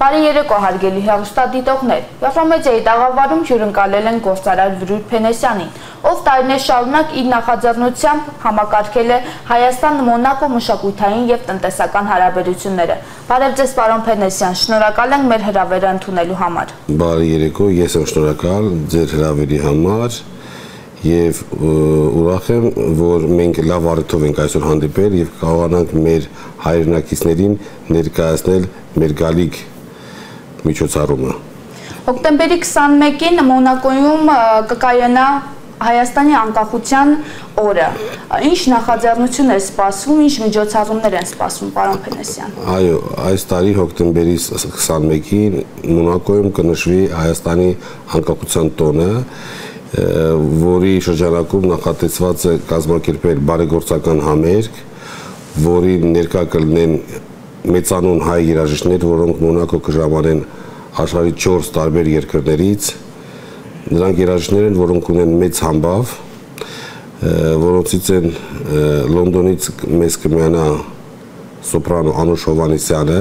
Բարի երեկո հարգելի հեռուստադիտողներ, Եվրամեդիայի տաղավարում հյուրընկալել են գործարար Վրուժ Փենեսյանին, ով տարիներ շարունակ իր նախաձեռնությամբ համակարգել է Հայաստան-Մոնակո մշակութային և տնտեսական հարաբերությունները։ Բարև ձեզ, պարոն Փենեսյան, շնորհակալ ենք մեր հրավերը ընդունելու համար։ Բարի երեկո, ես եմ շնորհակալ ձեր հրավերի համար և ուրախ եմ, որ մենք լավ առիթով ենք այսօր հանդիպել և կարողանանք մեր հայրենակիցներին ներկայացնել մեր գալիք միջոցառումը։ Հոկտեմբերի 21-ին Մոնակոյում կկայանա Հայաստանի անկախության օրը։ Ինչ նախաձեռնություն է սպասվում, ինչ միջոցառումներ են սպասվում, պարոն Փենեսյան։ Այո, այս տարի հոկտեմբերի 21-ին Մոնակոյում կնշվի Հայաստանի անկախության տոնը, որի շրջանակում նախատեսված է կազմակերպել բարեգործական համերգ, որի ներկա կլինեն մեծանուն հայ երաժիշտներ, որոնք Մոնակո կժամանեն աշխարհի 4 տարբեր երկրներից։ Նրանք երաժիշտներ են, որոնք ունեն մեծ համբավ, որոնցից են Լոնդոնից մեզ կմիանա սոպրանո Անուշ Հովհաննիսյանը,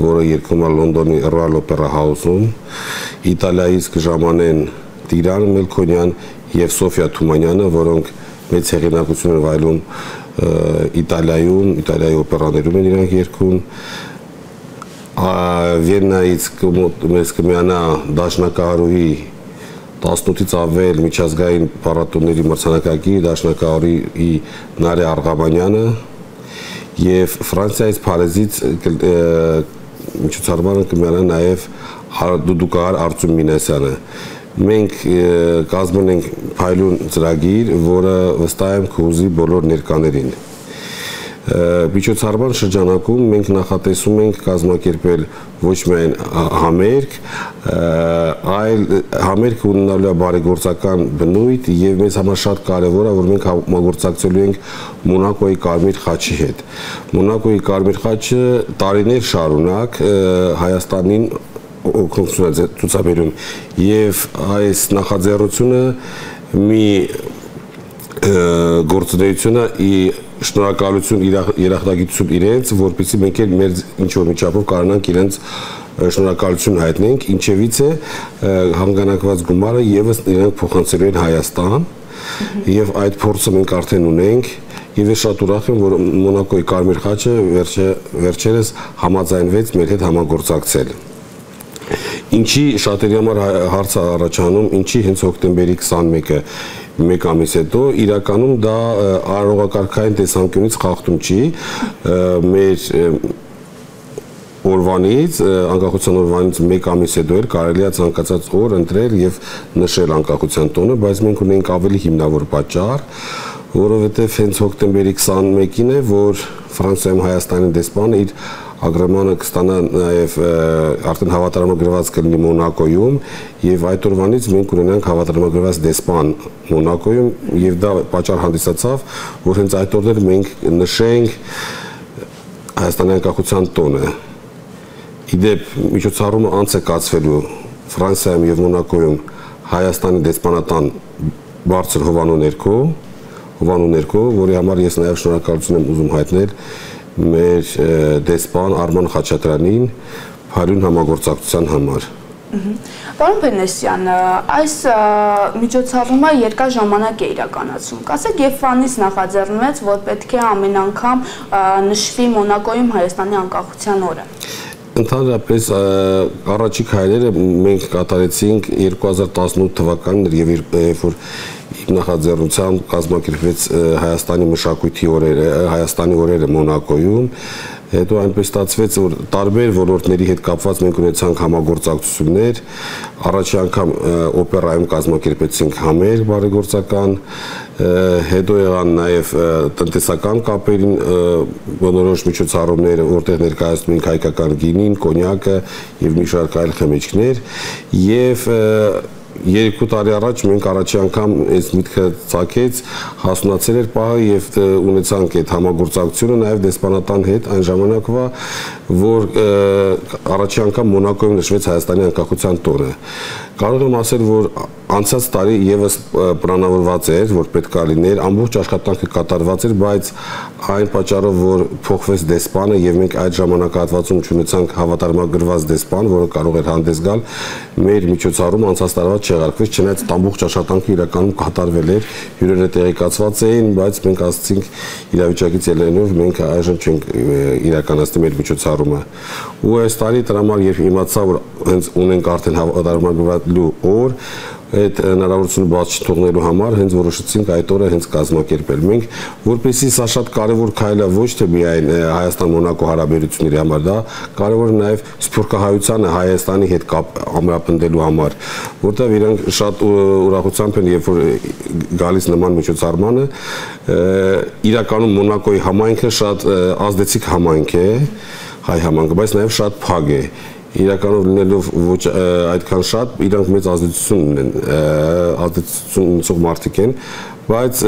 որը երգում է Լոնդոնի Royal Opera House-ում, Իտալիայից կժամանեն Տիրան Մելքոնյան և Սոֆիա Թումանյանը, որոնք մեծ հեղինակություն են վայելում Իտալիայում, Իտալիայի օպերաներում են իրանք երգում, Վիեննայից մեզ կմիանա դաշնակահարուհի 18-ից ավել միջազգային փառատոների մրցանակակիր դաշնակահարուհի Նարե Արգաբանյանը և Ֆրանսիայից Փարիզից միջոցառմանը կմիանա նաև դուդուկահար Արծում Մինասյանը։ Մենք կազմել ենք փայլուն ծրագիր, որը վստահ եմ կհուզի բոլոր ներկաներին։ Միջոցառման շրջանակում մենք նախատեսում ենք կազմակերպել ոչ միայն համերգ, այլ համերգ ունենալու է բարեգործական բնույթ և մեզ համար շատ կարևոր է, որ մենք համագործակցելու ենք Մոնակոյի Կարմիր խաչի հետ։ Մոնակոյի Կարմիր խաչը տարիներ շարունակ Հայաստանին օգնություն է ցուցաբերում և այս նախաձեռնությունը մի գործունեություն է շնորհակալություն երախտագիտություն իրենց, որպեսզի մենք էլ մեր ինչ-որ միջապով կարողանանք իրենց շնորհակալություն հայտնենք, ինչևից է հանգանակված գումարը ևս իրենք փոխանցելու են Հայաստան և այդ փորձը մենք արդեն ունենք և ես շատ ուրախ եմ, որ Մոնակոյի Կարմիր խաչը վերջերս համաձայնվեց մեր հետ համագործակցել։ Ինչի շատերի համար հարց է առաջանում, ինչի հենց հոկտեմբերի 21-ը մեկ ամիս հետո, իրականում դա արարողակարգային տեսանկյունից խախտում չի, մեր օրվանից, անկախության օրվանից մեկ ամիս հետո էր կարելի է ցանկացած օր ընտրել և նշել անկախության տոնը, բայց մենք ունենք ավելի հիմնավոր պատճառ, որովհետև հենց հոկտեմբերի 21-ին է, որ Ֆրանսիայում Հայաստանի դեսպանը իր ագրեմանը կստանա նաև արդեն հավատարմագրված կլինի Մոնակոյում և այդ օրվանից մենք ունենանք հավատարմագրված դեսպան Մոնակոյում և դա պատճառ հանդիսացավ, որ հենց այդ օրներ մենք նշենք Հայաստանի անկախության տոնը։ Իդեպ միջոցառումը անց է կացվելու Ֆրանսիայում և Մոնակոյում Հայաստանի դեսպանատան բարձր հովանու ներքո, որի համար ես նաև շնորհակալություն եմ ուզում հայտնել մեր դեսպան Արման Խաչատրյանին փայլուն համագործակցության համար։ Պարոն Փենեսյան, այս միջոցառումը երկար ժամանակ է իրականացում։ Կասեք, Եվրոպանից նախաձեռնվեց, որ պետք է ամեն անգամ նշվի Մոնակոյում Հայաստանի անկախության օրը։ Ընդհանրապես առաջիկ հայրերը մենք կատարեցինք 2018 թվականին և որ նախաձեռնությամբ կազմակերպվեց Հայաստանի մշակույթի օրերը, Հայաստանի օրերը Մոնակոյում, հետո այնպես ստացվեց, որ տարբեր ոլորտների հետ կապված մենք ունեցանք համագործակցություններ, առաջի անգամ օպերայում կազմակերպեցինք համերգ բարեգործական, հետո եղան նաև տնտեսական կապերին բնորոշ միջոցառումները, որտեղ ներկայացնում ենք հայկական գինին, կոնյակը և մի շարք այլ խմիչքներ և 2 տարի առաջ մենք առաջի անգամ այս միտքը ծագեց, հասունացել էր պահը և ունեցանք այդ համագործակցությունը նաև դեսպանատան հետ այն ժամանակվա, որ առաջի անգամ Մոնակոյում նշվեց Հայաստանի անկախության տոնը։ Կարող եմ ասել, որ անցած տարի եւս պլանավորված էր, որ պետք է լիներ, ամբողջ աշխատանքը կատարված էր, բայց այն պատճառով, որ փոխվեց դեսպանը եւ մենք այդ ժամանակահատվածում չունեցանք հավատարմագրված դեսպան, որը կարող էր հանդես գալ, մեր միջոցառումը անցած տարվա չեղարկվեց, չնայած ամբողջ աշխատանքը իրականում կատարվել էր, հյուրերը տեղեկացված էին, բայց մենք ասացինք իրավիճակից ելնելով մենք այժմ չենք իրականացնի մեր միջոցառումը։ Ու այս տարի տրամար երբ իմացա, որ հենց ունենք արդեն հավատարմագրվելու օր, այդ հնարավորությունը բաց չթողնելու համար հենց որոշեցինք այդ օրը հենց կազմակերպել։ Մենք որպեսզի սա շատ կարևոր քայլ է ոչ թե միայն Հայաստան-Մոնակո հարաբերությունների համար, դա կարևոր է նաև սփյուռքահայությանը Հայաստանի հետ կապ ամրապնդելու համար, որտեղ իրանք շատ ուրախությամբ են, երբ որ գալիս նման միջոցառմանը, իրականում Մոնակոյի համայնքը շատ ազդեցիկ համայնք է, հայ համայնքը, բայց նաև շատ փակ է։ Իրականով լինելով ոչ այդքան շատ, իրանք մեծ ազդեցություն ունեն, ազդեցություն ունեցող մարդիկ են, բայց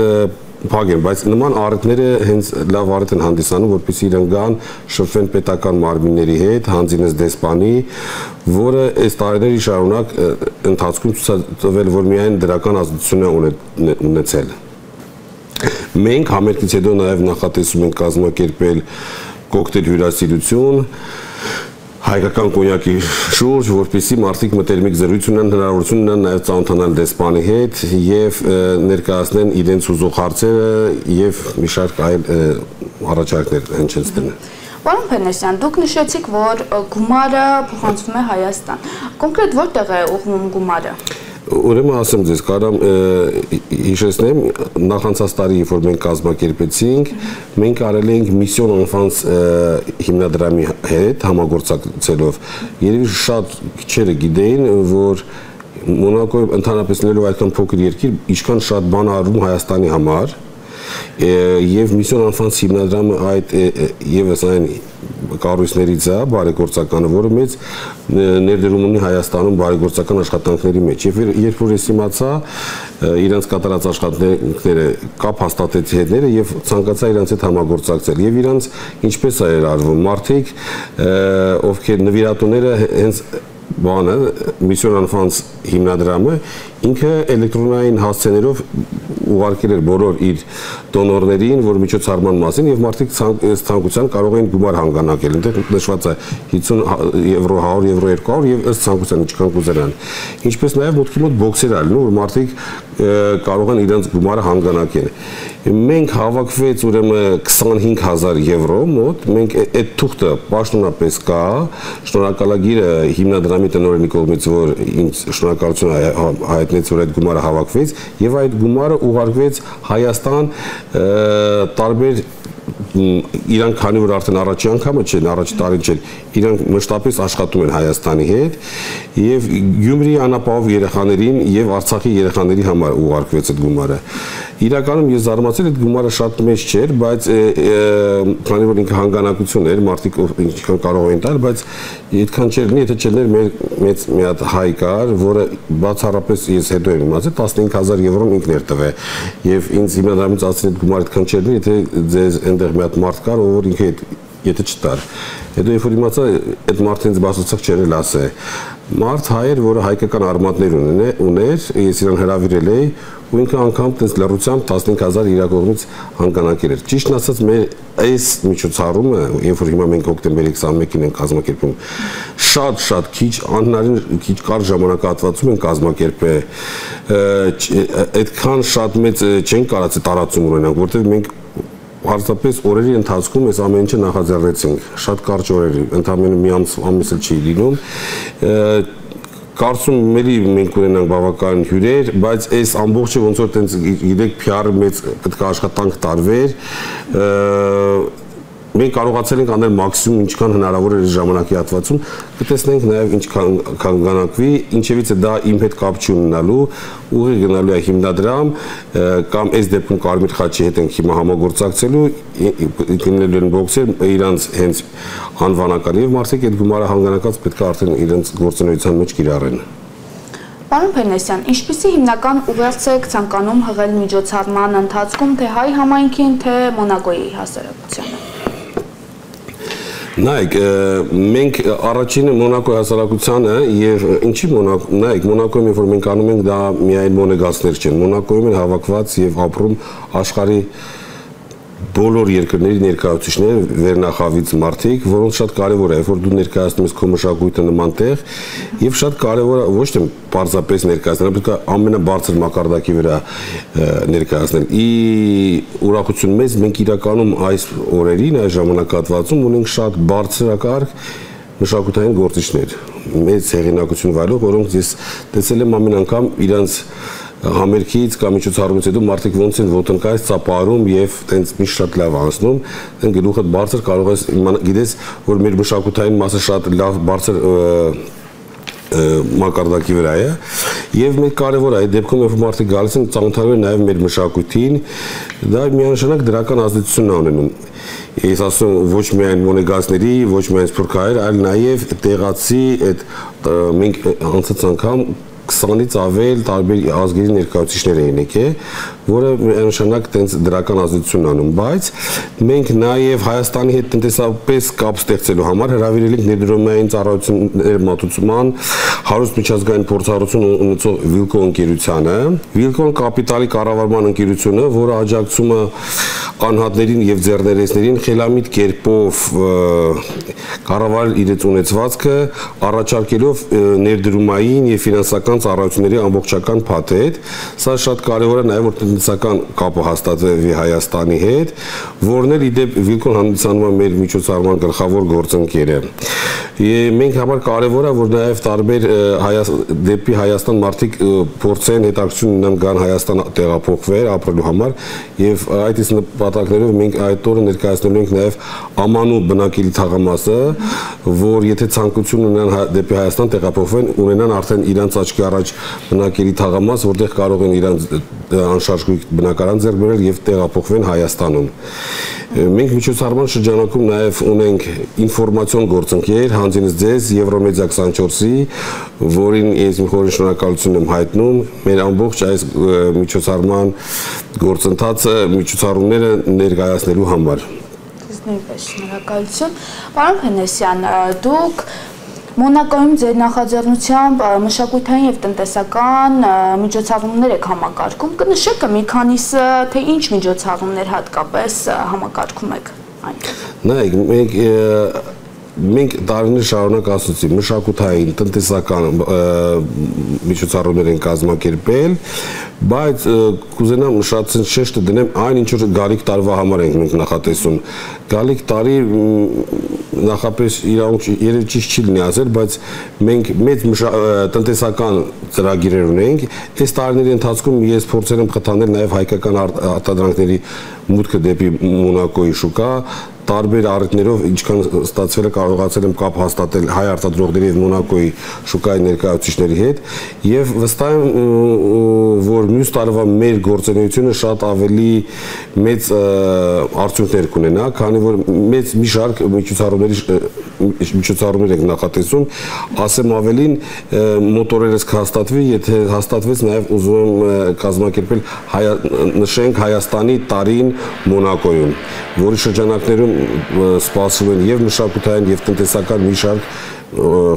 փակ են, բայց նման առիթները հենց լավ առիթ են հանդիսանում, որպեսզի իրանք գան շփվեն պետական մարմինների հետ, հանձինես դեսպանի, որը այս տարիների շարունակ ընթացքում ցույց է տվել, որ միայն դրական ազդեցություն է ունեցել։ Մենք համերգից հետո նաև նախատեսում ենք կազմակերպել կոկտեյլ հյուրասիրություն հայկական կոնյակի շուրջ, որպեսզի մարդիկ մտերմիկ զրույց ունենան, հնարավորություն ունենան նաև ծանոթանալ դեսպանի հետ եւ ներկայացնեն իրենց ուզող հարցերը եւ մի շարք այլ առաջարկներ հնչեցնեն։ Պարոն Փենեսյան, դուք նշեցիք, որ գումարը փոխանցվում է Հայաստան։ Կոնկրետ որտեղ է ուղղվում գումարը։ Ուրեմն ասեմ ձեզ, կարամ հիշեցնեմ, նախանցած տարի, որ մենք կազմակերպեցինք, մենք արել ենք Mission Enfance հիմնադրամի հետ համագործակցելով։ Երևի շատ քիչերը գիտեին, որ Մոնակոյը ընդհանրապես լինելով այդքան փոքր երկիր, ինչքան շատ բան արվում Հայաստանի համար, եւ Mission Enfance հիմնադրամը այդ եւս այն կառույցներից է բարեգործականը, որը մեծ ներդրում ունի Հայաստանում բարեգործական աշխատանքների մեջ։ Եվ երբ որ ես իմացա իրենց կատարած աշխատանքները, կապ հաստատեցի հետները եւ ցանկացա իրենց հետ համագործակցել։ Եվ իրենց ինչպես է արվում, մարդիկ, ովքեր նվիրատուները հենց բանը Mission Enfance հիմնադրամը ինքը էլեկտրոնային հասցեներով ուղարկել էր բոլոր իր դոնորներին, որ միջոցառման մասին եւ մարդիկ ցանկության կարող են գումար հանգանակել։ Այնտեղ նշված է 50 եվրո, 100 եվրո, 200 եւ ըստ ցանկության ինչքան կուզենան։ Ինչպես նաեւ մուտքի մոտ բոքսեր ալնում, որ մարդիկ կարող են իրենց գումարը հանգանակել։ Մենք հավաքվեց ուրեմն 25000 եվրո մոտ, մենք այդ թուղթը պաշտոնապես կա, շնորհակալագիրը հիմնադրամի տնօրենի կողմից, որ ինձ շնորհակալություն հայտնեց, որ այդ գումարը հավաքվեց եւ այդ գումարը ուղարկվեց Հայաստան տարբեր իրանք քանի որ արդեն առաջի անգամը չեն, առաջի տարին չեն, իրանք մշտապես աշխատում են Հայաստանի հետ եւ Գյումրի անապահով երեխաներին եւ Արցախի երեխաների համար ուղարկվեց այդ գումարը։ Իրականում ես զարմացել այդ գումարը շատ մեծ չէր, բայց քանի որ ինքը հանգանակություն էր, մարդիկ ինչքան կարող էին տալ, բայց այդքան չէր, եթե չլներ մեծ մի հատ հայ կար, որը բացառապես ես հետո եմ իմացել 15000 եվրոն ինքն էր տվել եւ ինձ հիմնադրամից ասացին այդ գումարը այդքան չէր, եթե ձեզ այնտեղ մի հատ մարդ կար, ով ինքը եթե չտար։ Հետո երբ որ իմացա այդ մարդը ինձ բացարձակ չէր էլ ասել։ Մարդ հայ էր, որը հայկական արմատներ ուներ, ես իրան հրավիրել էի ու ինքը անգամ տես լրությամբ 15000 իր կողմից հանգանակել էր։ Ճիշտն ասած մեր այս միջոցառումը, երբ որ հիմա մենք հոկտեմբերի 21-ին ենք կազմակերպում, շատ քիչ անհնարին քիչ կարճ ժամանակահատվածում են կազմակերպել, այդքան շատ մեծ չեն կարած տարածում ունենանք, որտեղ մենք Հարձապես օրերի ընթացքում այս ամեն ինչը նախաձեռնեցինք, շատ կարճ օրերի, ընդամենը մի ամիս էլ չի լինում, կարծում էլի մենք ունենանք բավական հյուրեր, բայց այս ամբողջը ոնց որ տենց գիտեք PR-ը մեծ պետք է աշխատանք տարվեր, մենք կարողացել ենք անել մաքսիմում ինչքան հնարավոր է ժամանակի հատվածում, կտեսնենք նաև ինչքան կանգանակվի, ինչևից է դա իմ հետ կապ չի ունենալու, ուղիղ գնալու է հիմնադրամ կամ այս դեպքում Կարմիր խաչի հետ ենք հիմա համագործակցելու, գնելու են բոքսեր իրանց հենց անվանական եւ մարդիկ այդ գումարը հանգանակած պետք է արդեն իրենց գործունեության մեջ կիրառեն։ Պարոն Փենեսյան, ինչպիսի հիմնական ուղերձ եք ցանկանում հղել միջոցառման ընթացքում թե հայ համայնքին, թե Մոնակոյի հասարակությանը։ Նայեք, մենք առաջինը Մոնակոյի հասարակությանը եւ ինչի Մոնակո, նայեք, Մոնակոյում որ մենք անում ենք դա միայն մոնեգասներ չեն, Մոնակոյում են հավաքված եւ ապրում աշխարհի բոլոր երկրների ներկայացուցիչներ, վերնախավից մարդիկ, որոնց շատ կարևոր է, որ դու ներկայացնում ես քո մշակույթը նման տեղ, եւ շատ կարևոր է ոչ թե պարզապես ներկայացնել, պետք է ամենաբարձր մակարդակի վրա ներկայացնել։ Ուրախություն մեզ մենք իրականում այս օրերին, այս ժամանակահատվածում ունենք շատ բարձրակարգ մշակութային գործիչներ, մեծ հեղինակություն վարող, որոնք ես տեսել եմ ամեն անգամ իրանց համերգից կամ միջոցառումից հետո մարդիկ ոնց են ոտնկայից ծափարում եւ տենց միշտ շատ լավ անցնում, դեն գլուխդ բարձր կարող ես գիտես, որ մեր մշակութային մասը շատ լավ բարձր մակարդակի վրա է եւ մեկ կարեւոր է այդ դեպքում երբ մարդիկ գալիս են ծանոթանում նաեւ մեր մշակույթին, դա միանշանակ դրական ազդեցություն է ունենում։ Ես ասում ոչ միայն մոնեգասների, ոչ միայն սփյուռքահայեր, այլ նաեւ տեղացի այդ մենք անցած անգամ 20-ից ավել տարբեր ազգերի ներկայացուցիչներ էին եկել, որը միանշանակ տենց դրական ազդեցություն անում, բայց մենք նաև Հայաստանի հետ տնտեսապես կապ ստեղծելու համար հրավիրել ենք ներդրումային ծառայություններ մատուցման հարուստ միջազգային փորձառություն ունեցող Վիլկո ընկերությանը, Վիլկոն կապիտալի կառավարման ընկերությունը, որը աջակցում է անհատներին եւ ձեռներեցներին խելամիտ կերպով կառավարել իրենց ունեցվածքը, առաջարկելով ներդրումային եւ ֆինանսական ծառայությունների ամբողջական փաթեթ, սա շատ կարևոր է նաեւ որ տնտեսական կապը հաստատվի Հայաստանի հետ, որն էլ իդեպ Վիլկոն հանդիսանում է մեր միջոցառման գլխավոր գործընկերը։ Մենք համար կարևոր է որ նաեւ տարբեր դեպի Հայաստան մարդիկ փորձեն հետաքրքրություն ունենան գան Հայաստան տեղափոխվել ապրելու համար եւ այդ իսկ նպատակներով մենք այդ օրը ներկայացնելու ենք նաեւ ամանու բնակելի թաղամասը, որ եթե ցանկություն ունենան դեպի Հայաստան տեղափոխվեն, ունենան արդեն իրանց աչքի առաջ բնակելի թաղամաս, որտեղ կարող են իրանց անշարժ բնակարան ձեռք բերել եւ տեղափոխվեն Հայաստանում։ Մենք միջոցառման շրջանակում նաև ունենք ինֆորմացիոն գործընկեր հանձինս ձեզ Եվրոմեդիա 24-ի, որին ես իմ խորին շնորհակալություն եմ հայտնում մեր ամբողջ այս միջոցառման գործընթացը, միջոցառումները ներկայացնելու համար։ Նույնպես շնորհակալություն։ Պարոն Փենեսյան, դուք Մոնակոյում ձեր նախաձեռնությամբ մշակութային եւ տնտեսական միջոցառումներ եք համակարգում, կնշեք մի քանիսը, թե ինչ միջոցառումներ հատկապես համակարգում եք այնտեղ։ Նայեք, մենք տարիներ շարունակ ասացի, մշակութային, տնտեսական միջոցառումներ են կազմակերպել, բայց կուզենամ շատ շեշտը դնեմ այն ինչ որ գալիք տարվա համար ենք մենք նախատեսում։ Գալիք տարի նախապես իրավունք երևի ճիշտ չի լինի ասել, բայց մենք մեծ տնտեսական ծրագիրներ ունենք։ Այս տարիների ընթացքում ես փորձել եմ խթանել նաև հայկական արտադրանքների մուտքը դեպի Մոնակոյի շուկա, տարբեր առիթներով ինչքան ստացվել է կարողացել եմ կապ հաստատել հայ արտադրողների եւ Մոնակոյի շուկայի ներկայացուցիչների հետ եւ վստահ եմ որ մյուս տարվա մեր գործունեությունը շատ ավելի մեծ արդյունքներ կունենա, քանի որ մեծ մի շարք միջոցառումներ ենք նախատեսում, ասեմ ավելին մոտորերս կհաստատվի, եթե հաստատվեց նաեւ ուզում եմ կազմակերպել նշենք Հայաստանի տարին Մոնակոյում, որի շրջանակներում սպասվում են եւ մշակութային եւ տնտեսական մի շարք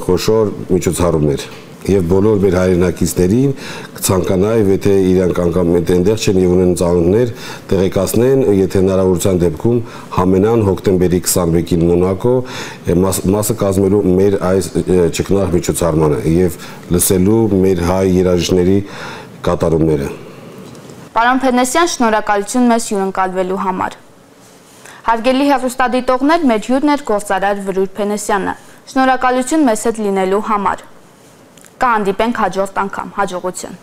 խոշոր միջոցառումներ եւ բոլոր մեր հայրենակիցներին կցանկանայի եթե իրանք անգամ այնտեղ չեն եւ ունեն ծանոթներ տեղեկացնեն եթե հնարավորության դեպքում համենան հոկտեմբերի 21-ին Մոնակո մասը կազմելու մեր այս ճգնախ միջոցառմանը եւ լսելու մեր հայ երաժիշտների կատարումները։ Պարոն Փենեսյան, շնորհակալություն մեզ հյուրընկալվելու համար։ Հարգելի հեռուստադիտողներ, մեր հյուրն էր գործարար Վրույր Փենեսյանը։ Շնորհակալություն մեզ հետ լինելու համար։ Կհանդիպենք հաջորդ անգամ, հաջողություն։